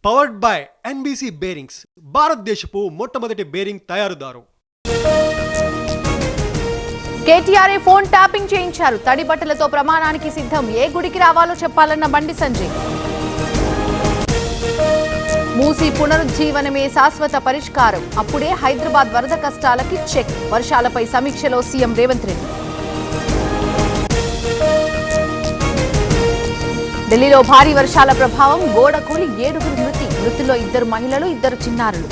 Powered by NBC bearings, భారతదేశపు మొట్టమొదటి bearing తయారుదారు. KTR phone tapping చేయించారు. తడి బట్టలతో ప్రమాణానికి సిద్ధం. ఏ గుడికి రావాలో చెప్పాలన్న బండి సంజయ్. మూసి పునరుజ్జీవనమే శాశ్వత పరిష్కారం. అప్పుడే హైదరాబాద్ వరద కష్టాలకి చెక్. వర్షాలపై సమీక్షలో సీఎం రేవంత్ రెడ్డి. ఢిల్లీలో భారీ వర్షాల ప్రభావం. గోడ కూలి 7 మృతి. మృతుల్లో 2 మహిళలు, 2 చిన్నారులు.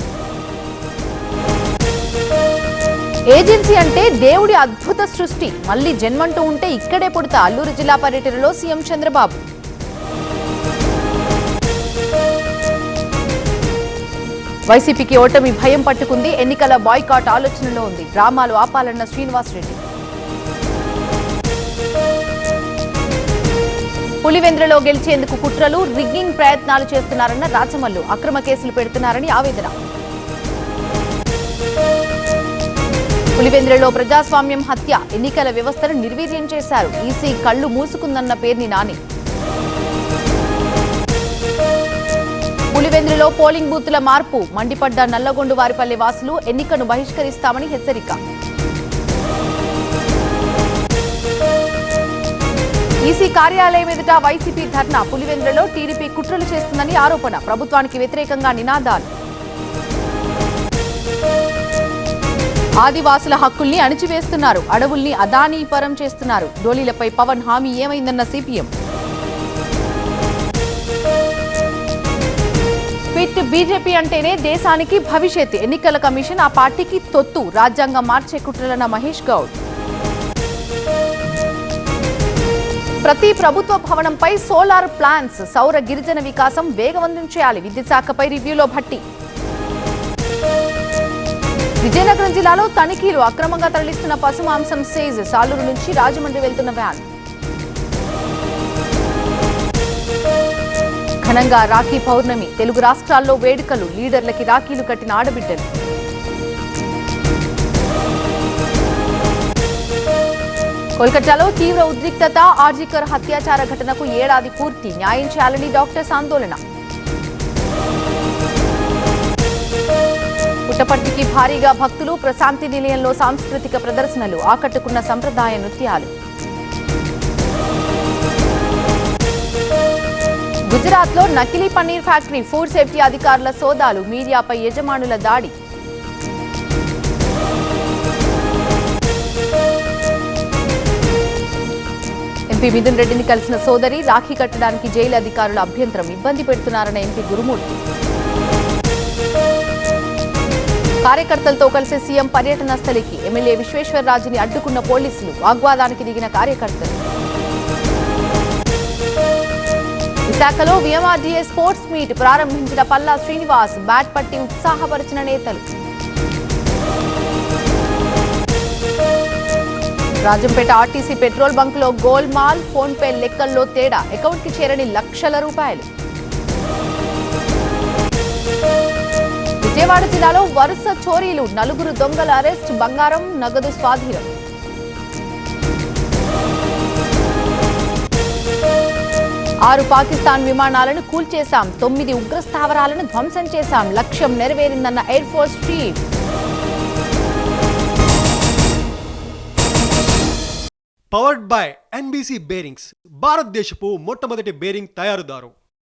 ఏజెన్సీ అంటే దేవుడి అద్భుత సృష్టి. మళ్లీ జన్మంటూ ఉంటే ఇక్కడే పుడతా. అల్లూరు జిల్లా పర్యటనలో సీఎం చంద్రబాబు. వైసీపీకి ఓటమి భయం పట్టుకుంది. ఎన్నికల బాయ్కాట్ ఆలోచనలో ఉంది. డ్రామాలు ఆపాలన్న శ్రీనివాస్ రెడ్డి. పులివెందులలో గెలిచేందుకు కుట్రలు, రిగ్గింగ్ ప్రయత్నాలు చేస్తున్నారన్న రాచమల్లు. అక్రమ కేసులు పెడుతున్నారని ఆవేదన. పులివెందులలో ప్రజాస్వామ్యం హత్య. ఎన్నికల వ్యవస్థను నిర్వీర్యం చేశారు. ఈసీ కళ్లు మూసుకుందన్న పేర్ని నాని. పులివెందులలో పోలింగ్ బూత్ల మార్పు. మండిపడ్డ నల్లగొండు వారిపల్లె వాసులు. ఎన్నికను బహిష్కరిస్తామని హెచ్చరిక. ఈసీ కార్యాలయం ఎదుట వైసీపీ ధర్నా. పులివెందులలో టీడీపీ కుట్రలు చేస్తుందని ఆరోపణ. ప్రభుత్వానికి వ్యతిరేకంగా నినాదాలు. ఆదివాసుల హక్కుల్ని అణిచివేస్తున్నారు. అడవుల్ని అదానీపరం చేస్తున్నారు. డోలీలపై పవన్ హామీ ఏమైందన్న సిపిఎం. ఫిట్ బీజేపీ అంటేనే దేశానికి భవిష్యత్. ఎన్నికల కమిషన్ ఆ పార్టీకి తొత్తు. రాజ్యాంగం మార్చే కుట్రలన్న మహేష్ గౌడ్. ప్రతి ప్రభుత్వ భవనంపై సోలార్ ప్లాంట్స్. సౌర గిరిజన వికాసం వేగవంతం చేయాలి. విద్యుత్ శాఖపై రివ్యూలో భట్టి. విజయనగరం జిల్లాలో తనిఖీలు. అక్రమంగా తరలిస్తున్న పశుమాంసం సేజ్. సాలూరు నుంచి రాజమండ్రి వెళ్తున్న వ్యాన్. ఘనంగా రాఖీ పౌర్ణమి. తెలుగు రాష్ట్రాల్లో వేడుకలు. లీడర్లకి రాఖీలు కట్టిన ఆడబిడ్డలు. కోల్కతాలో తీవ్ర ఉద్రిక్తత. ఆర్జికర్ హత్యాచార ఘటనకు 1 ఏడాది పూర్తి. న్యాయం చేయాలని డాక్టర్స్ ఆందోళన. పుట్టపర్తికి భారీగా భక్తులు. ప్రశాంతి నిలయంలో సాంస్కృతిక ప్రదర్శనలు. ఆకట్టుకున్న సంప్రదాయ నృత్యాలు. గుజరాత్లో నకిలీ పన్నీర్ ఫ్యాక్టరీ. ఫుడ్ సేఫ్టీ అధికారుల సోదాలు. మీడియాపై యజమానుల దాడి. ఎంపీ మిథున్ రెడ్డిని కలిసిన సోదరి. రాఖీ కట్టడానికి జైలు అధికారుల అభ్యంతరం. ఇబ్బంది పెడుతున్నారన్న ఎంపీ గురుమూర్తి. కార్యకర్తలతో కలిసి సీఎం పర్యటన స్థలికి. ఎమ్మెల్యే విశ్వేశ్వరరాజుని అడ్డుకున్న పోలీసులు. వాగ్వాదానికి దిగిన కార్యకర్తలు. విశాఖలో వీఎంఆర్డీఏ స్పోర్ట్స్ మీట్ ప్రారంభించిన పల్లా శ్రీనివాస్. బ్యాట్ పట్టి ఉత్సాహపరిచిన నేతలు. రాజంపేట ఆర్టీసీ పెట్రోల్ బంకులో గోల్మాల్. ఫోన్ పే లెక్కల్లో తేడా. అకౌంట్ కి చేరని లక్షల రూపాయలు. విజయవాడ జిల్లాలో వరుస చోరీలు. 4 దొంగల అరెస్ట్. బంగారం, నగదు స్వాధీనం. 6 పాకిస్తాన్ విమానాలను కూల్చేశాం. 9 ఉగ్ర స్థావరాలను ధ్వంసం చేశాం. లక్ష్యం నెరవేరిందన్న air force chief. Powered by NBC bearings, భారతదేశపు మొట్టమొదటి బేరింగ్ తయారుదారు.